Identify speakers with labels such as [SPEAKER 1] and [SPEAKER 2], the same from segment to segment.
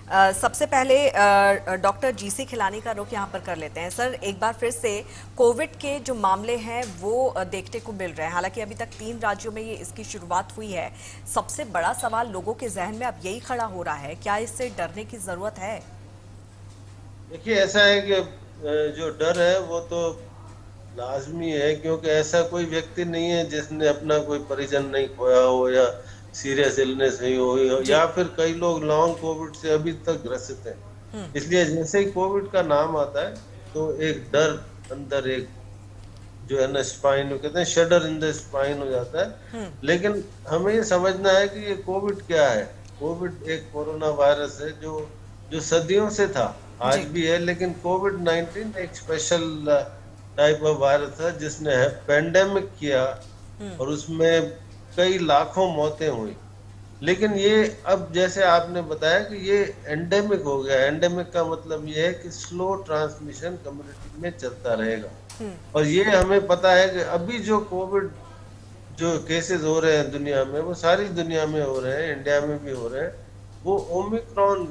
[SPEAKER 1] सबसे पहले doctor GC खिलानी का रुख यहाँ पर कर लेते हैं। सर, एक बार फिर से कोविड के जो मामले हैं वो देखने को मिल रहे हैं। हालांकि अभी तक 3 राज्यों में ये इसकी शुरुआत हुई है। सबसे बड़ा सवाल लोगों के जहन में अब यही खड़ा हो रहा है, क्या इससे डरने की जरूरत है?
[SPEAKER 2] देखिए, ऐसा है कि जो डर है वो तो लाजमी है, क्योंकि ऐसा कोई व्यक्ति नहीं है जिसने अपना कोई परिजन नहीं खोया हो या सीरियस इलनेस नहीं हुई हो,
[SPEAKER 1] जी।
[SPEAKER 2] या फिर कई लोग लॉन्ग कोविड से अभी तक ग्रसित हैं।
[SPEAKER 1] हम्म।
[SPEAKER 2] इसलिए जैसे ही कोविड का नाम आता है तो एक डर अंदर, एक जो है ना स्पाइन, कहते हैं शडर इन द स्पाइन हो जाता है।
[SPEAKER 1] हम्म।
[SPEAKER 2] लेकिन हमें ये समझना है कि ये कोविड क्या है। कोविड एक कोरोना वायरस है जो जो सदियों से था, आज
[SPEAKER 1] जी।
[SPEAKER 2] भी है, लेकिन कोविड 19 एक स्पेशल टाइप ऑफ वायरस है जिसने पेंडेमिक किया
[SPEAKER 1] हम्म।
[SPEAKER 2] और उसमें कई लाखों मौतें हुई। लेकिन ये अब जैसे आपने बताया कि ये एंडेमिक हो गया। एंडेमिक का मतलब ये है कि स्लो ट्रांसमिशन कम्युनिटी में चलता रहेगा।
[SPEAKER 1] हम्म।
[SPEAKER 2] और ये हमें पता है कि अभी जो कोविड जो केसेस हो रहे हैं दुनिया में, वो सारी दुनिया में हो रहे हैं, इंडिया में भी हो रहे हैं। वो ओमिक्रॉन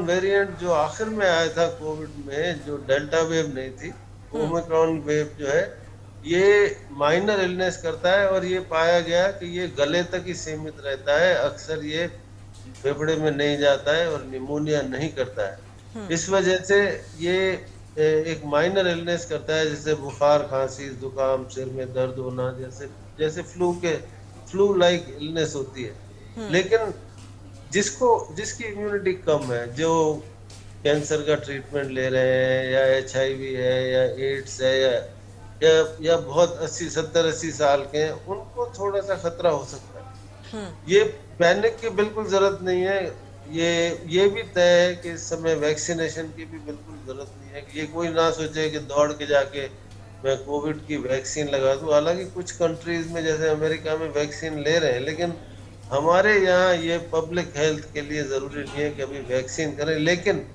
[SPEAKER 2] वेरिएंट जो आखिर में आया था कोविड में, जो डेल्टा वेव नहीं थी,
[SPEAKER 1] हम्म।
[SPEAKER 2] ओमिक्रॉन वेव जो है, ये माइनर इलनेस करता है और ये पाया गया कि ये गले तक ही सीमित रहता है। अक्सर ये फेफड़े में नहीं जाता है और निमोनिया नहीं करता है।
[SPEAKER 1] हम्म।
[SPEAKER 2] इस वजह से ये एक माइनर इलनेस करता है, जैसे बुखार, खांसी, जुकाम, सिर में दर्द होना, जैसे जैसे फ्लू लाइक इलनेस होती है।
[SPEAKER 1] हम्म।
[SPEAKER 2] लेकिन जिसकी इम्यूनिटी कम है, जो कैंसर का ट्रीटमेंट ले रहे हैं, या एचआईवी है, या एड्स है, या बहुत 80 70 80 साल के हैं, उनको थोड़ा सा खतरा हो सकता है।
[SPEAKER 1] हम्म।
[SPEAKER 2] ये पैनिक की बिल्कुल जरूरत नहीं है। ये ये भी तय है कि इस समय वैक्सीनेशन की भी बिल्कुल जरूरत नहीं है। कि ये कोई ना सोचे कि दौड़ के जाके मैं कोविड की वैक्सीन लगा दूं। हालांकि कुछ कंट्रीज में जैसे अमेरिका में वैक्सीन ले रहे हैं, लेकिन हमारे यहाँ ये पब्लिक हेल्थ के लिए जरूरी नहीं है कि अभी वैक्सीन करें। लेकिन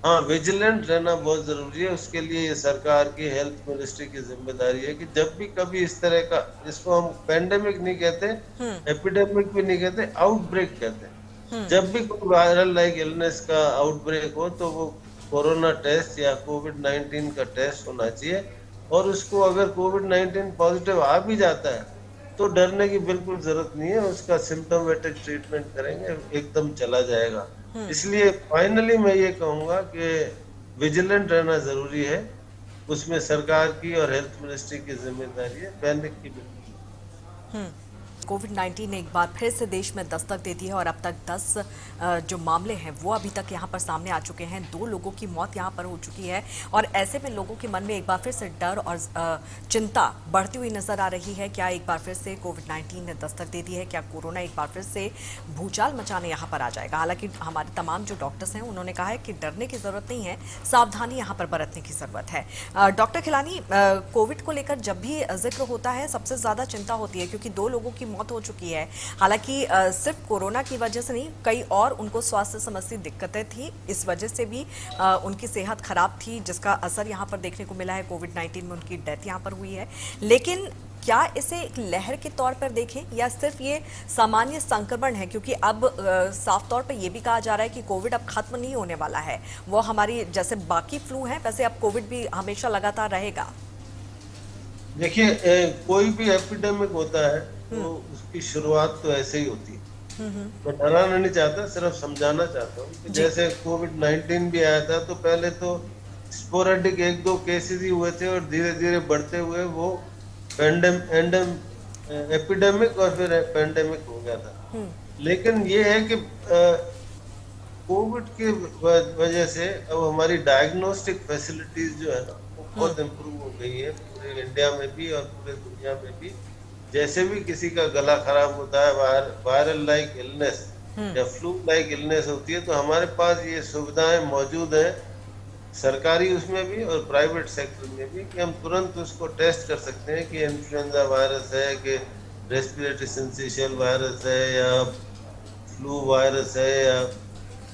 [SPEAKER 2] हाँ, विजिलेंट रहना बहुत जरूरी है। उसके लिए ये सरकार की, हेल्थ मिनिस्ट्री की जिम्मेदारी है कि जब भी कभी इस तरह का, जिसको हम पेंडेमिक नहीं कहते,
[SPEAKER 1] हम्म।
[SPEAKER 2] एपिडेमिक भी नहीं कहते, आउटब्रेक कहते हैं,
[SPEAKER 1] हम्म।
[SPEAKER 2] जब भी कोई वायरल लाइक इलनेस का आउटब्रेक हो तो वो कोरोना टेस्ट या कोविड 19 का टेस्ट होना चाहिए। और उसको अगर कोविड 19 पॉजिटिव आ भी जाता है तो डरने की बिल्कुल जरूरत नहीं है। उसका सिम्टोमेटिक ट्रीटमेंट करेंगे, एकदम चला जाएगा।
[SPEAKER 1] हम्म।
[SPEAKER 2] इसलिए फाइनली मैं ये कहूंगा कि विजिलेंट रहना जरूरी है। उसमें सरकार की और हेल्थ मिनिस्ट्री की जिम्मेदारी है, पैनिक की बिल्कुल।
[SPEAKER 1] हम्म। कोविड-19 ने एक बार फिर से देश में दस्तक दे दी है और अब तक 10 जो मामले हैं वो अभी तक यहाँ पर सामने आ चुके हैं। 2 लोगों की मौत यहाँ पर हो चुकी है और ऐसे में लोगों के मन में एक बार फिर से डर और चिंता बढ़ती हुई नजर आ रही है। क्या एक बार फिर से कोविड-19 ने दस्तक दे दी है? क्या कोरोना एक बार फिर से भूचाल मचाने यहाँ पर आ जाएगा? हालांकि हमारे तमाम जो डॉक्टर्स हैं उन्होंने कहा है कि डरने की जरूरत नहीं है, सावधानी यहाँ पर बरतने की जरूरत है। डॉक्टर खिलानी, कोविड को लेकर जब भी जिक्र होता है सबसे ज्यादा चिंता होती है क्योंकि 2 लोगों की मौत हो चुकी है। हालांकि सिर्फ कोरोना की वजह से नहीं, कई और उनको स्वास्थ्य संबंधी दिक्कतें थी, इस वजह से भी उनकी सेहत खराब थी, जिसका असर यहाँ पर देखने को मिला है। कोविड-19 में उनकी डेथ यहाँ पर हुई है। लेकिन क्या इसे एक लहर के तौर पर देखें या सिर्फ ये सामान्य संक्रमण है? क्योंकि अब साफ तौर पर यह भी कहा जा रहा है कि कोविड अब खत्म नहीं होने वाला है। वो हमारी जैसे बाकी फ्लू है वैसे अब कोविड भी हमेशा लगातार रहेगा।
[SPEAKER 2] देखिए, कोई भी एपिडेमिक होता है
[SPEAKER 1] हम्म।
[SPEAKER 2] तो उसकी शुरुआत तो ऐसे ही होती है।
[SPEAKER 1] हम्म।
[SPEAKER 2] मैं डराना नहीं चाहता, सिर्फ समझाना चाहता हूँ कि
[SPEAKER 1] जी।
[SPEAKER 2] जैसे कोविड 19 भी आया था तो पहले तो स्पोरेडिक 1 2 केसेस ही हुए थे और धीरे धीरे बढ़ते हुए वो पेंडेम एंडम एपिडेमिक और फिर पेंडेमिक हो गया था।
[SPEAKER 1] हम्म।
[SPEAKER 2] लेकिन ये है कि कोविड की वजह से अब हमारी डायग्नोस्टिक फैसिलिटीज जो है ना, वो
[SPEAKER 1] हम्म।
[SPEAKER 2] बहुत इम्प्रूव हो गई है, पूरे इंडिया में भी और पूरे दुनिया में भी। जैसे भी किसी का गला खराब होता है, वायरल लाइक इलनेस
[SPEAKER 1] हम्म।
[SPEAKER 2] या फ्लू लाइक इलनेस होती है, तो हमारे पास ये सुविधाएं मौजूद हैं, सरकारी उसमें भी और प्राइवेट सेक्टर में भी, कि हम तुरंत उसको टेस्ट कर सकते हैं कि इन्फ्लुएंजा वायरस है, कि रेस्पिरेटरी सिंसिशियल वायरस है, या फ्लू वायरस है,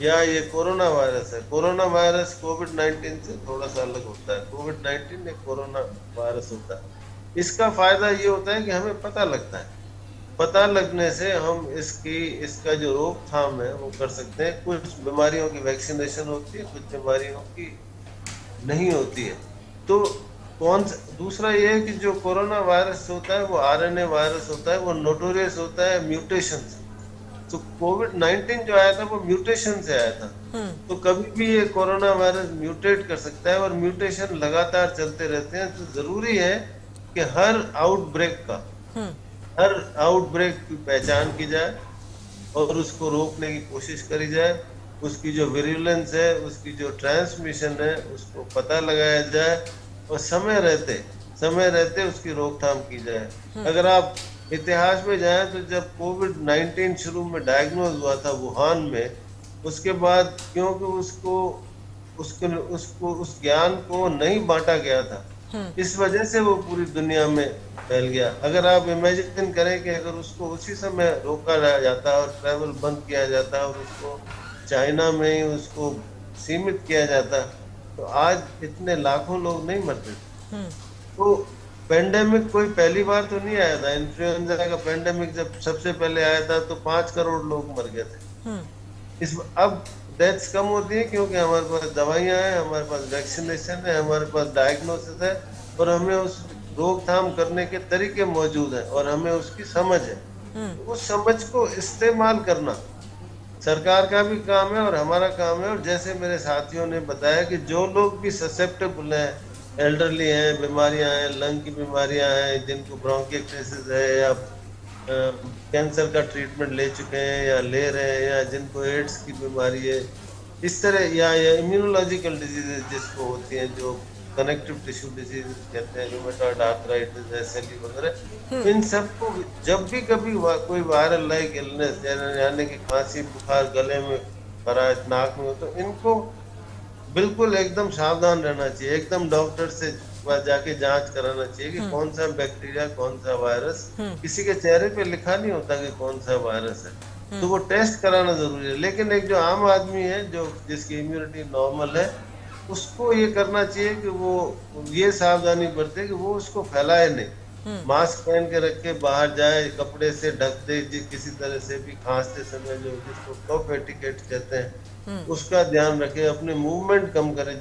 [SPEAKER 2] या ये कोरोना वायरस है। कोरोना वायरस कोविड 19 से थोड़ा सा अलग होता है। कोविड 19 एक कोरोना वायरस होता है। इसका फायदा ये होता है कि हमें पता लगता है पता लगने से हम इसका जो रोकथाम है वो कर सकते हैं। कुछ बीमारियों की वैक्सीनेशन होती है, कुछ बीमारियों की नहीं होती है। तो दूसरा ये है कि जो कोरोना वायरस होता है वो आरएनए वायरस होता है, वो नोटोरियस होता है म्यूटेशन से। तो कोविड-19 जो आया था वो म्यूटेशन से आया था। तो कभी भी ये कोरोना वायरस म्यूटेट कर सकता है और म्यूटेशन लगातार चलते रहते हैं। तो जरूरी है कि हर आउटब्रेक की पहचान की जाए और उसको रोकने की कोशिश करी जाए। उसकी जो विरुलेंस है, उसकी जो ट्रांसमिशन है, उसको पता लगाया जाए और समय रहते उसकी रोकथाम की जाए। अगर आप इतिहास में जाएं तो जब कोविड-19 शुरू में डायग्नोज हुआ था वुहान में, उसके बाद क्योंकि उसको उसको उसको उस ज्ञान को नहीं बांटा गया था, इस वजह से वो पूरी दुनिया में फैल गया। अगर आप इमेजिन करें कि अगर उसको उसी समय रोका जाता और ट्रैवल बंद किया जाता और उसको चाइना में ही उसको सीमित किया जाता, तो आज इतने लाखों लोग नहीं मरते। तो पेंडेमिक कोई पहली बार तो नहीं आया था। इन्फ्लुएंजा का पेंडेमिक जब सबसे पहले आया था तो 5 करोड़ लोग मर गए थे। अब डेथ्स कम होती है क्योंकि हमारे पास दवाइयां हैं, हमारे पास वैक्सीनेशन है, हमारे पास डायग्नोसिस है और हमें उस रोकथाम करने के तरीके मौजूद हैं और हमें उसकी समझ है। तो उस समझ को इस्तेमाल करना सरकार का भी काम है और हमारा काम है। और जैसे मेरे साथियों ने बताया कि जो लोग भी ससेप्टेबल हैं, एल्डरली हैं, बीमारियां हैं, लंग की बीमारियां हैं, जिनको ब्रोंकियोस्टिस है या कैंसर का ट्रीटमेंट ले चुके हैं या ले रहे हैं, या जिनको एड्स की बीमारी है, इस तरह या इम्यूनोलॉजिकल डिजीजेज जिसको होती हैं, जो कनेक्टिव टिश्यू डिजीज कहते हैं, रूमेटॉइड आर्थराइटिस, एसएलई वगैरह, इन सबको जब भी कभी कोई वायरल लाइक इलनेस यानी कि खांसी, बुखार, गले में खराश, नाक में हो, तो इनको बिल्कुल एकदम सावधान रहना चाहिए। एकदम डॉक्टर से पास जाके जांच कराना चाहिए कि कौन सा बैक्टीरिया, कौन सा वायरस। किसी के चेहरे पे लिखा नहीं होता कि कौन सा वायरस है, तो वो टेस्ट कराना जरूरी है। लेकिन एक जो आम आदमी है, जो जिसकी इम्यूनिटी नॉर्मल है, उसको ये करना चाहिए कि वो ये सावधानी बरते कि वो उसको फैलाए नहीं, मास्क पहन के रखे, बाहर जाए कपड़े से ढक दे, किसी तरह से भी खांसते समय जो जिसको कफ एटिकेट कहते हैं उसका ध्यान रखे, अपने मूवमेंट कम करे।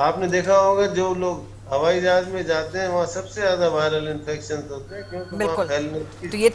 [SPEAKER 2] आपने देखा होगा जो लोग हवाई जहाज में जाते हैं वहाँ सबसे ज्यादा वायरल इन्फेक्शन होते हैं क्योंकि वहाँ
[SPEAKER 1] बिल्कुल।
[SPEAKER 2] फैलने की
[SPEAKER 1] तो ये